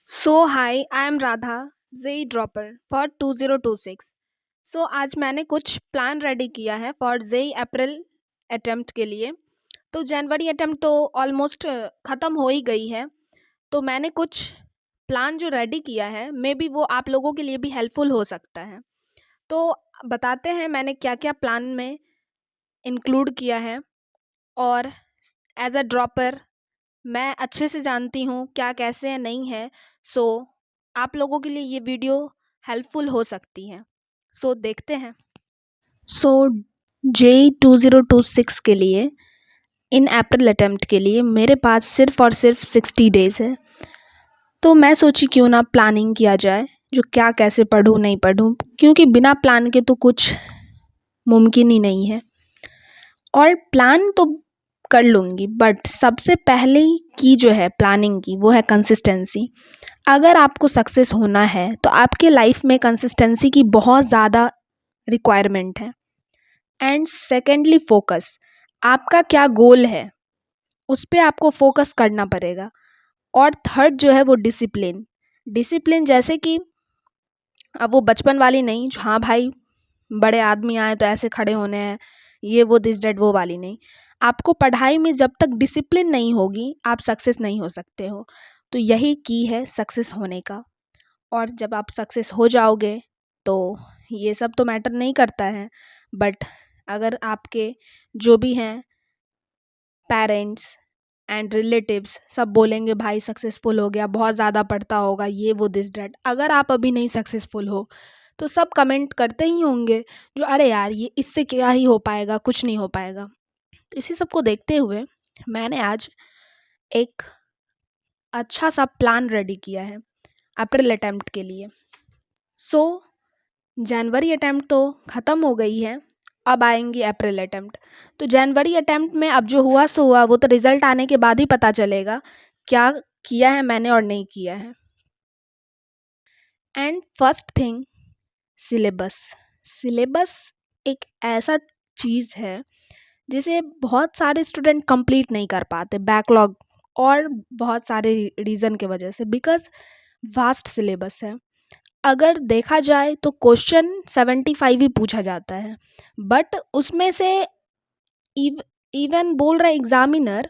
Hi, I am Radha, ZEE Dropper for 2026. आज मैंने कुछ प्लान रेडी किया है फॉर जेई अप्रैल अटेम्प्ट के लिए। तो जनवरी अटेम्प्ट तो ऑलमोस्ट ख़त्म हो ही गई है। तो मैंने कुछ प्लान जो रेडी किया है, मे बी वो आप लोगों के लिए भी हेल्पफुल हो सकता है। तो बताते हैं मैंने क्या क्या प्लान में इंक्लूड किया है। और एज अ ड्रॉपर मैं अच्छे से जानती हूँ क्या कैसे है नहीं है। सो आप लोगों के लिए ये वीडियो हेल्पफुल हो सकती है। देखते हैं। सो जेई 2026 के लिए इन अप्रैल अटेम्प्ट के लिए मेरे पास सिर्फ और सिर्फ 60 डेज़ है। तो मैं सोची क्यों ना प्लानिंग किया जाए, जो क्या कैसे पढूँ नहीं पढूँ, क्योंकि बिना प्लान के तो कुछ मुमकिन ही नहीं है। और प्लान तो कर लूँगी, बट सबसे पहले की जो है प्लानिंग की, वो है कंसिस्टेंसी। अगर आपको सक्सेस होना है तो आपके लाइफ में कंसिस्टेंसी की बहुत ज़्यादा रिक्वायरमेंट है। एंड सेकेंडली फोकस, आपका क्या गोल है उस पे आपको फोकस करना पड़ेगा। और थर्ड जो है वो डिसिप्लिन। डिसिप्लिन जैसे कि अब वो बचपन वाली नहीं, जो हाँ भाई बड़े आदमी आए तो ऐसे खड़े होने हैं, ये वो दिस डेट वो वाली नहीं। आपको पढ़ाई में जब तक डिसिप्लिन नहीं होगी आप सक्सेस नहीं हो सकते हो। तो यही की है सक्सेस होने का। और जब आप सक्सेस हो जाओगे तो ये सब तो मैटर नहीं करता है, बट अगर आपके जो भी हैं पेरेंट्स एंड रिलेटिव्स सब बोलेंगे भाई सक्सेसफुल हो गया, बहुत ज़्यादा पढ़ता होगा, ये वो दिस डैट, अगर आप अभी नहीं सक्सेसफुल हो तो सब कमेंट करते ही होंगे, जो अरे यार ये इससे क्या ही हो पाएगा, कुछ नहीं हो पाएगा। तो इसी सब को देखते हुए मैंने आज एक अच्छा सा प्लान रेडी किया है अप्रैल अटेम्प्ट के लिए। सो जनवरी अटेम्प्ट तो ख़त्म हो गई है, अब आएंगी अप्रैल अटेम्प्ट। तो जनवरी अटेम्प्ट में अब जो हुआ सो हुआ, वो तो रिज़ल्ट आने के बाद ही पता चलेगा क्या किया है मैंने और नहीं किया है। And first thing, syllabus. Syllabus एक ऐसा चीज़ है जिसे बहुत सारे स्टूडेंट कंप्लीट नहीं कर पाते, बैकलॉग और बहुत सारे रीज़न के वजह से, बिकॉज़ वास्ट सिलेबस है। अगर देखा जाए तो क्वेश्चन 75 ही पूछा जाता है, बट उसमें से इव इवन बोल रहा है एग्जामिनर,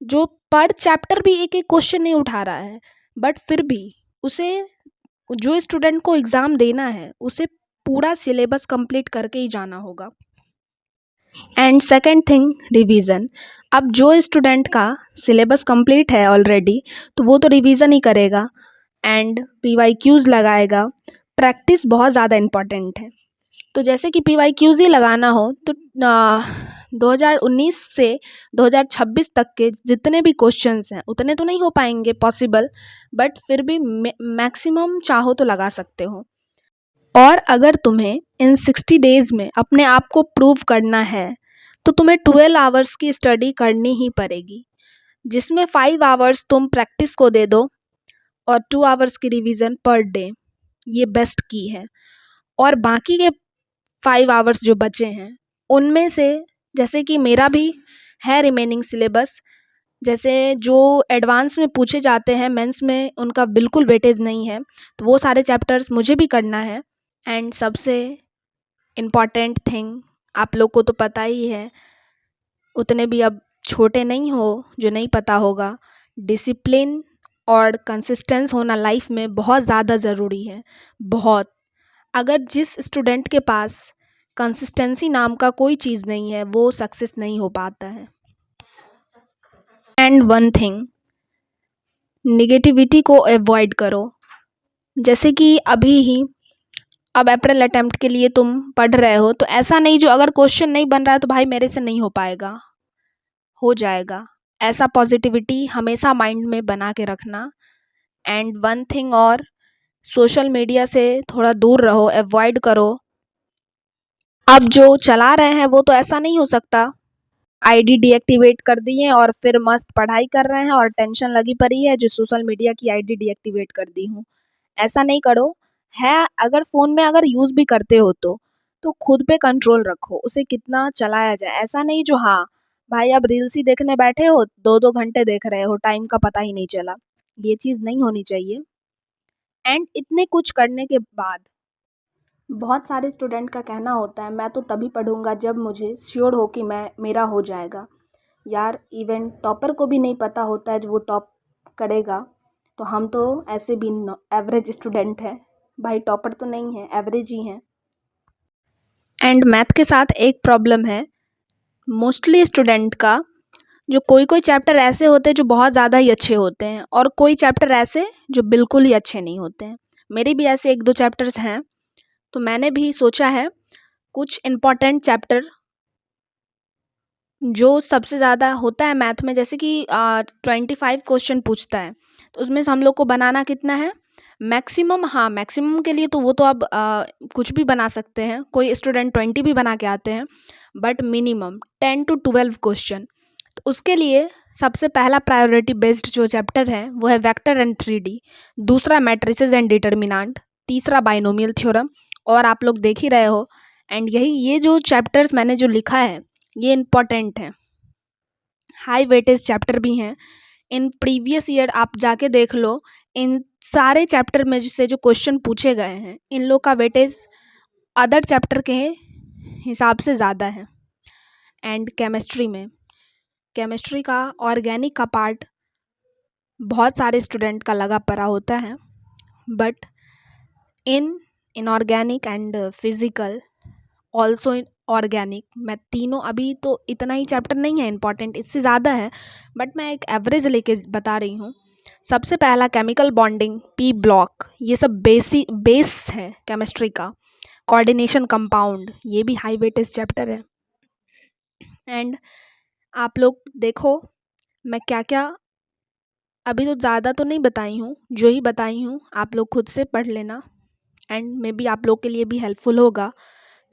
जो पर चैप्टर भी एक एक क्वेश्चन नहीं उठा रहा है, बट फिर भी उसे, जो स्टूडेंट को एग्ज़ाम देना है उसे पूरा सिलेबस कंप्लीट करके ही जाना होगा। And second thing, revision. अब जो स्टूडेंट का सिलेबस कंप्लीट है ऑलरेडी, तो वो तो रिवीजन ही करेगा एंड पीवाईक्यूज़ लगाएगा। प्रैक्टिस बहुत ज़्यादा इम्पॉर्टेंट है। तो जैसे कि पीवाईक्यूज़ ही लगाना हो तो 2019 से 2026 तक के जितने भी क्वेश्चंस हैं उतने तो नहीं हो पाएंगे पॉसिबल, बट फिर भी मैक्सिमम चाहो तो लगा सकते हो। और अगर तुम्हें इन 60 डेज़ में अपने आप को प्रूव करना है तो तुम्हें 12 आवर्स की स्टडी करनी ही पड़ेगी, जिसमें 5 आवर्स तुम प्रैक्टिस को दे दो और 2 आवर्स की रिवीजन पर डे। ये बेस्ट की है। और बाकी के 5 आवर्स जो बचे हैं उनमें से, जैसे कि मेरा भी है रिमेनिंग सिलेबस, जैसे जो एडवांस में पूछे जाते हैं मेंस में उनका बिल्कुल वेटेज नहीं है, तो वो सारे चैप्टर्स मुझे भी करना है। एंड सबसे इम्पॉर्टेंट थिंग, आप लोग को तो पता ही है, उतने भी अब छोटे नहीं हो जो नहीं पता होगा, डिसिप्लिन और कंसिस्टेंस होना लाइफ में बहुत ज़्यादा ज़रूरी है। बहुत। अगर जिस स्टूडेंट के पास कंसिस्टेंसी नाम का कोई चीज़ नहीं है वो सक्सेस नहीं हो पाता है। एंड वन थिंग, निगेटिविटी को अवॉइड करो। जैसे कि अभी ही अब अप्रैल अटेम्प्ट के लिए तुम पढ़ रहे हो, तो ऐसा नहीं जो अगर क्वेश्चन नहीं बन रहा है तो भाई मेरे से नहीं हो पाएगा, हो जाएगा। ऐसा पॉजिटिविटी हमेशा माइंड में बना के रखना। एंड वन थिंग और, सोशल मीडिया से थोड़ा दूर रहो, अवॉइड करो। अब जो चला रहे हैं वो तो ऐसा नहीं हो सकता आईडी डीएक्टिवेट कर दिए और फिर मस्त पढ़ाई कर रहे हैं और टेंशन लगी पड़ी है जो सोशल मीडिया की आईडी डीएक्टिवेट कर दी हूँ। ऐसा नहीं करो। है, अगर फ़ोन में अगर यूज़ भी करते हो तो खुद पे कंट्रोल रखो, उसे कितना चलाया जाए। ऐसा नहीं जो हाँ भाई अब रील्स ही देखने बैठे हो, 2-2 घंटे देख रहे हो, टाइम का पता ही नहीं चला। ये चीज़ नहीं होनी चाहिए। एंड इतने कुछ करने के बाद बहुत सारे स्टूडेंट का कहना होता है मैं तो तभी पढ़ूंगा जब मुझे श्योर हो कि मेरा हो जाएगा। यार इवन टॉपर को भी नहीं पता होता है जो वो टॉप करेगा। तो हम तो ऐसे भी एवरेज स्टूडेंट हैं भाई, टॉपर तो नहीं है, एवरेज ही हैं। एंड मैथ के साथ एक प्रॉब्लम है मोस्टली स्टूडेंट का, जो कोई कोई चैप्टर ऐसे होते हैं जो बहुत ज़्यादा ही अच्छे होते हैं और कोई चैप्टर ऐसे जो बिल्कुल ही अच्छे नहीं होते हैं। मेरे भी ऐसे एक दो चैप्टर्स हैं, तो मैंने भी सोचा है कुछ इम्पॉर्टेंट चैप्टर जो सबसे ज़्यादा होता है मैथ में, जैसे कि 25 क्वेश्चन पूछता है, तो उसमें से हम लोग को बनाना कितना है मैक्सिमम। हाँ, मैक्सिमम के लिए तो वो तो अब कुछ भी बना सकते हैं, कोई स्टूडेंट 20 भी बना के आते हैं, बट मिनिमम 10 to 12 क्वेश्चन। तो उसके लिए सबसे पहला प्रायोरिटी बेस्ड जो चैप्टर है वो है वेक्टर एंड 3D, दूसरा मैट्रिसेस एंड डिटर्मिनेंट, तीसरा बाइनोमियल थ्योरम। और आप लोग देख ही रहे हो, एंड ये जो चैप्टर्स मैंने जो लिखा है ये इम्पॉर्टेंट है, हाई वेटेज चैप्टर भी हैं। इन प्रीवियस ईयर आप जाके देख लो, इन सारे चैप्टर में से जो क्वेश्चन पूछे गए हैं इन लोग का वेटेज अदर चैप्टर के हिसाब से ज़्यादा है। एंड केमिस्ट्री का ऑर्गेनिक का पार्ट बहुत सारे स्टूडेंट का लगा पड़ा होता है, but in inorganic and physical also in organic, मैं तीनों, अभी तो इतना ही चैप्टर नहीं है इम्पॉर्टेंट, इससे ज़्यादा है, बट मैं एक एवरेज लेके बता रही हूँ। सबसे पहला केमिकल बॉन्डिंग, पी ब्लॉक, ये सब बेस है केमिस्ट्री का। कोऑर्डिनेशन कंपाउंड, ये भी हाई वेटेज चैप्टर है। एंड आप लोग देखो मैं क्या क्या अभी तो ज़्यादा तो नहीं बताई हूँ, जो ही बताई हूँ आप लोग खुद से पढ़ लेना, एंड मे बी आप लोग के लिए भी हेल्पफुल होगा।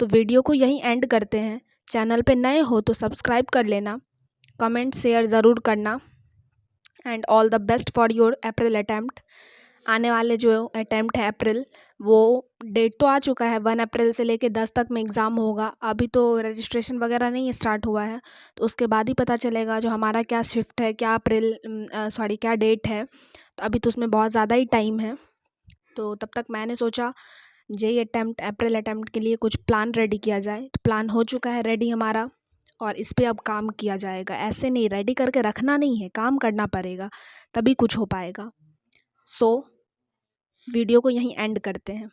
तो वीडियो को यहीं एंड करते हैं। चैनल पे नए हो तो सब्सक्राइब कर लेना, कमेंट शेयर ज़रूर करना, and all the best for your April attempt. आने वाले जो अटैम्प्ट है अप्रैल, वो डेट तो आ चुका है, 1 अप्रैल से लेके 10 तक में एग्ज़ाम होगा। अभी तो रजिस्ट्रेशन वगैरह नहीं स्टार्ट हुआ है, तो उसके बाद ही पता चलेगा जो हमारा क्या शिफ्ट है, क्या क्या डेट है। तो अभी तो उसमें बहुत ज़्यादा ही टाइम है। तो तब तक मैंने सोचा जेई अटैम्प्ट अप्रैल अटैम्प्ट के लिए कुछ प्लान रेडी किया जाए। तो प्लान हो चुका है रेडी हमारा, और इस पे अब काम किया जाएगा। ऐसे नहीं रेडी करके रखना नहीं है, काम करना पड़ेगा, तभी कुछ हो पाएगा। सो वीडियो को यहीं एंड करते हैं।